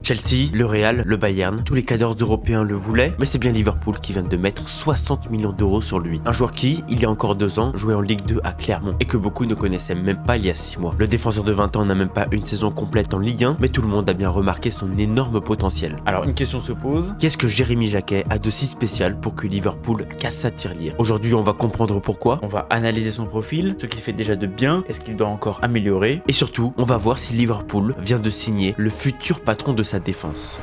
Chelsea, le Real, le Bayern, tous les cadres européens le voulaient, mais c'est bien Liverpool qui vient de mettre 60 millions d'euros sur lui. Un joueur qui, il y a encore 2 ans, jouait en Ligue 2 à Clermont et que beaucoup ne connaissaient même pas il y a 6 mois. Le défenseur de 20 ans n'a même pas une saison complète en Ligue 1, mais tout le monde a bien remarqué son énorme potentiel. Alors une question se pose, qu'est-ce que Jérémy Jacquet a de si spécial pour que Liverpool casse sa tirelire? Aujourd'hui, on va comprendre pourquoi, on va analyser son profil, ce qu'il fait déjà de bien, est-ce qu'il doit encore améliorer, et surtout, on va voir si Liverpool vient de signer le futur patron de sa défense.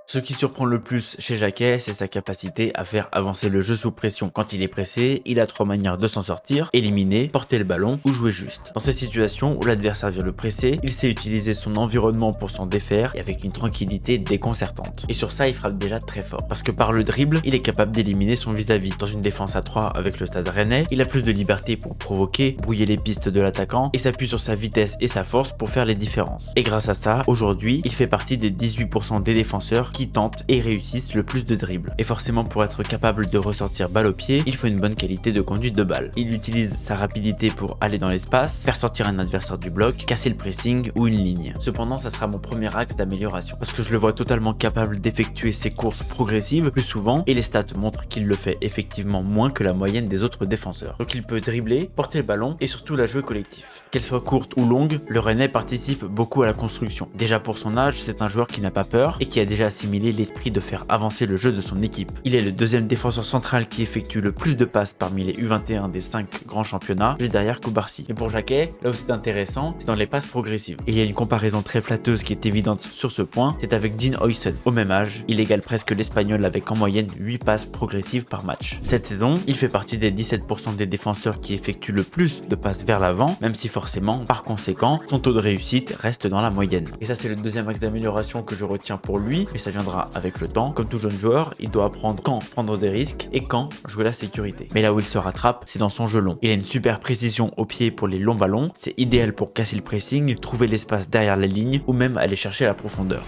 Ce qui surprend le plus chez Jacquet, c'est sa capacité à faire avancer le jeu sous pression. Quand il est pressé, il a 3 manières de s'en sortir: éliminer, porter le ballon ou jouer juste. Dans ces situations où l'adversaire vient le presser, il sait utiliser son environnement pour s'en défaire et avec une tranquillité déconcertante. Et sur ça, il frappe déjà très fort. Parce que par le dribble, il est capable d'éliminer son vis-à-vis. Dans une défense à 3 avec le Stade Rennais, il a plus de liberté pour provoquer, brouiller les pistes de l'attaquant et s'appuie sur sa vitesse et sa force pour faire les différences. Et grâce à ça, aujourd'hui, il fait partie des 18% des défenseurs qui tentent et réussissent le plus de dribbles. Et forcément, pour être capable de ressortir balle au pied, il faut une bonne qualité de conduite de balle. Il utilise sa rapidité pour aller dans l'espace, faire sortir un adversaire du bloc, casser le pressing ou une ligne. Cependant, ça sera mon premier axe d'amélioration, parce que je le vois totalement capable d'effectuer ses courses progressives plus souvent, et les stats montrent qu'il le fait effectivement moins que la moyenne des autres défenseurs. Donc il peut dribbler, porter le ballon et surtout la jouer collectif. Qu'elle soit courte ou longue, le Rennais participe beaucoup à la construction. Déjà pour son âge, c'est un joueur qui n'a pas peur et qui a déjà assimilé l'esprit de faire avancer le jeu de son équipe. Il est le deuxième défenseur central qui effectue le plus de passes parmi les U21 des 5 grands championnats, juste derrière Koubarsi. Et pour Jacquet, là où c'est intéressant, c'est dans les passes progressives. Et il y a une comparaison très flatteuse qui est évidente sur ce point, c'est avec Dean Huijsen. Au même âge, il égale presque l'Espagnol avec en moyenne 8 passes progressives par match. Cette saison, il fait partie des 17% des défenseurs qui effectuent le plus de passes vers l'avant, même si forcément, par conséquent, son taux de réussite reste dans la moyenne. Et ça, c'est le deuxième axe d'amélioration que je retiens pour lui, mais ça viendra avec le temps. Comme tout jeune joueur, il doit apprendre quand prendre des risques et quand jouer la sécurité. Mais là où il se rattrape, c'est dans son jeu long. Il a une super précision au pied pour les longs ballons, c'est idéal pour casser le pressing, trouver l'espace derrière la ligne ou même aller chercher la profondeur.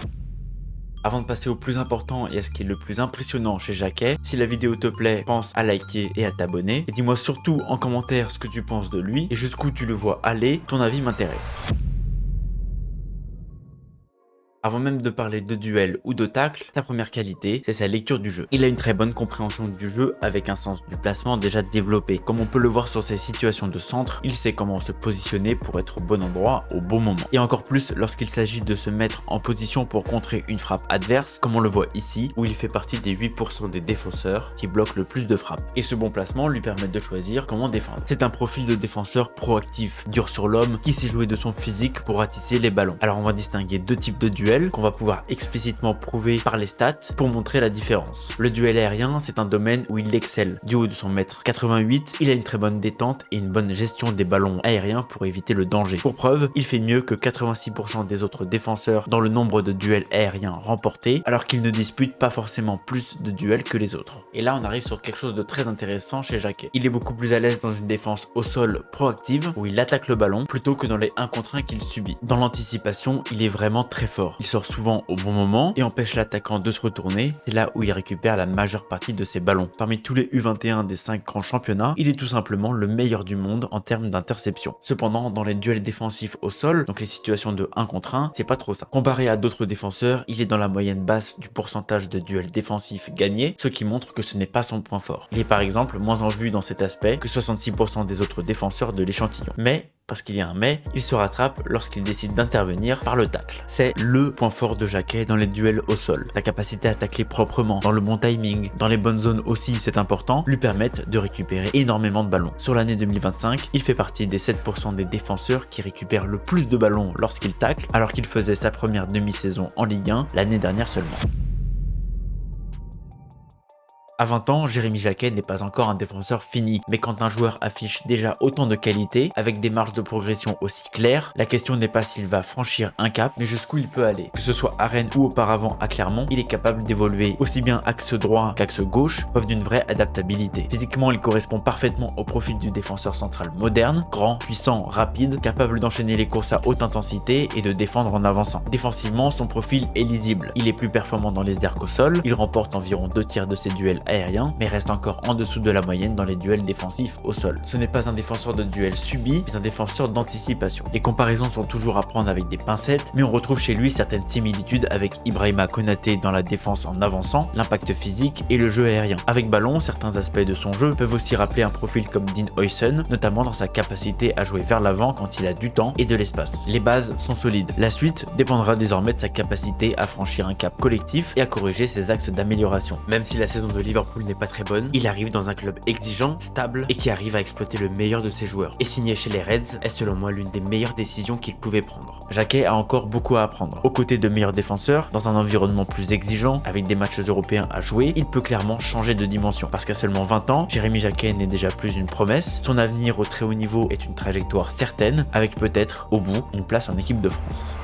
Avant de passer au plus important et à ce qui est le plus impressionnant chez Jacquet, si la vidéo te plaît, pense à liker et à t'abonner. Et dis-moi surtout en commentaire ce que tu penses de lui et jusqu'où tu le vois aller, ton avis m'intéresse. Avant même de parler de duel ou de tacle, sa première qualité, c'est sa lecture du jeu. Il a une très bonne compréhension du jeu avec un sens du placement déjà développé. Comme on peut le voir sur ses situations de centre, il sait comment se positionner pour être au bon endroit au bon moment. Et encore plus lorsqu'il s'agit de se mettre en position pour contrer une frappe adverse, comme on le voit ici, où il fait partie des 8% des défenseurs qui bloquent le plus de frappes. Et ce bon placement lui permet de choisir comment défendre. C'est un profil de défenseur proactif, dur sur l'homme, qui sait jouer de son physique pour ratisser les ballons. Alors on va distinguer 2 types de duels qu'on va pouvoir explicitement prouver par les stats pour montrer la différence. Le duel aérien, c'est un domaine où il excelle. Du haut de son mètre 88, il a une très bonne détente et une bonne gestion des ballons aériens pour éviter le danger. Pour preuve, il fait mieux que 86% des autres défenseurs dans le nombre de duels aériens remportés, alors qu'il ne dispute pas forcément plus de duels que les autres. Et là, on arrive sur quelque chose de très intéressant chez Jacquet. Il est beaucoup plus à l'aise dans une défense au sol proactive, où il attaque le ballon, plutôt que dans les 1 contre 1 qu'il subit. Dans l'anticipation, il est vraiment très fort. Il sort souvent au bon moment et empêche l'attaquant de se retourner, c'est là où il récupère la majeure partie de ses ballons. Parmi tous les U21 des 5 grands championnats, il est tout simplement le meilleur du monde en termes d'interception. Cependant, dans les duels défensifs au sol, donc les situations de 1 contre 1, c'est pas trop ça. Comparé à d'autres défenseurs, il est dans la moyenne basse du pourcentage de duels défensifs gagnés, ce qui montre que ce n'est pas son point fort. Il est par exemple moins en vue dans cet aspect que 66% des autres défenseurs de l'échantillon. Mais parce qu'il y a un mais, il se rattrape lorsqu'il décide d'intervenir par le tacle. C'est le point fort de Jacquet dans les duels au sol. Sa capacité à tacler proprement, dans le bon timing, dans les bonnes zones aussi, c'est important, lui permettent de récupérer énormément de ballons. Sur l'année 2025, il fait partie des 7% des défenseurs qui récupèrent le plus de ballons lorsqu'il tacle, alors qu'il faisait sa première demi-saison en Ligue 1 l'année dernière seulement. À 20 ans, Jérémy Jacquet n'est pas encore un défenseur fini, mais quand un joueur affiche déjà autant de qualité, avec des marges de progression aussi claires, la question n'est pas s'il va franchir un cap, mais jusqu'où il peut aller. Que ce soit à Rennes ou auparavant à Clermont, il est capable d'évoluer aussi bien axe droit qu'axe gauche, preuve d'une vraie adaptabilité. Physiquement, il correspond parfaitement au profil du défenseur central moderne, grand, puissant, rapide, capable d'enchaîner les courses à haute intensité et de défendre en avançant. Défensivement, son profil est lisible. Il est plus performant dans les airs qu'au sol, il remporte environ 2 tiers de ses duels aérien, mais reste encore en dessous de la moyenne dans les duels défensifs au sol. Ce n'est pas un défenseur de duel subi, mais un défenseur d'anticipation. Les comparaisons sont toujours à prendre avec des pincettes, mais on retrouve chez lui certaines similitudes avec Ibrahima Konaté dans la défense en avançant, l'impact physique et le jeu aérien. Avec ballon, certains aspects de son jeu peuvent aussi rappeler un profil comme Dean Huijsen, notamment dans sa capacité à jouer vers l'avant quand il a du temps et de l'espace. Les bases sont solides. La suite dépendra désormais de sa capacité à franchir un cap collectif et à corriger ses axes d'amélioration. Même si la saison de Liverpool n'est pas très bonne, il arrive dans un club exigeant, stable et qui arrive à exploiter le meilleur de ses joueurs. Et signer chez les Reds est selon moi l'une des meilleures décisions qu'il pouvait prendre. Jacquet a encore beaucoup à apprendre. Aux côtés de meilleurs défenseurs, dans un environnement plus exigeant, avec des matchs européens à jouer, il peut clairement changer de dimension. Parce qu'à seulement 20 ans, Jérémy Jacquet n'est déjà plus une promesse. Son avenir au très haut niveau est une trajectoire certaine, avec peut-être, au bout, une place en équipe de France.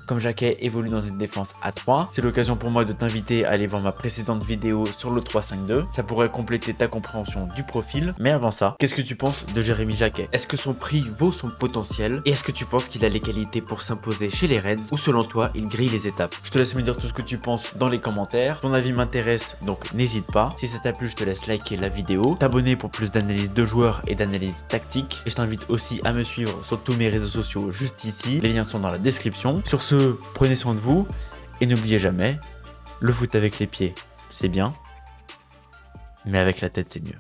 Comme Jacquet évolue dans une défense à 3, c'est l'occasion pour moi de t'inviter à aller voir ma précédente vidéo sur le 3-5-2. Ça pourrait compléter ta compréhension du profil. Mais avant ça, qu'est-ce que tu penses de Jérémy Jacquet? Est-ce que son prix vaut son potentiel? Et est-ce que tu penses qu'il a les qualités pour s'imposer chez les Reds? Ou selon toi, il grille les étapes? Je te laisse me dire tout ce que tu penses dans les commentaires. Ton avis m'intéresse, donc n'hésite pas. Si ça t'a plu, je te laisse liker la vidéo, t'abonner pour plus d'analyses de joueurs et d'analyses tactiques. Et je t'invite aussi à me suivre sur tous mes réseaux sociaux juste ici. Les liens sont dans la description. Sur ce, prenez soin de vous et n'oubliez jamais, le foot avec les pieds, c'est bien, mais avec la tête, c'est mieux.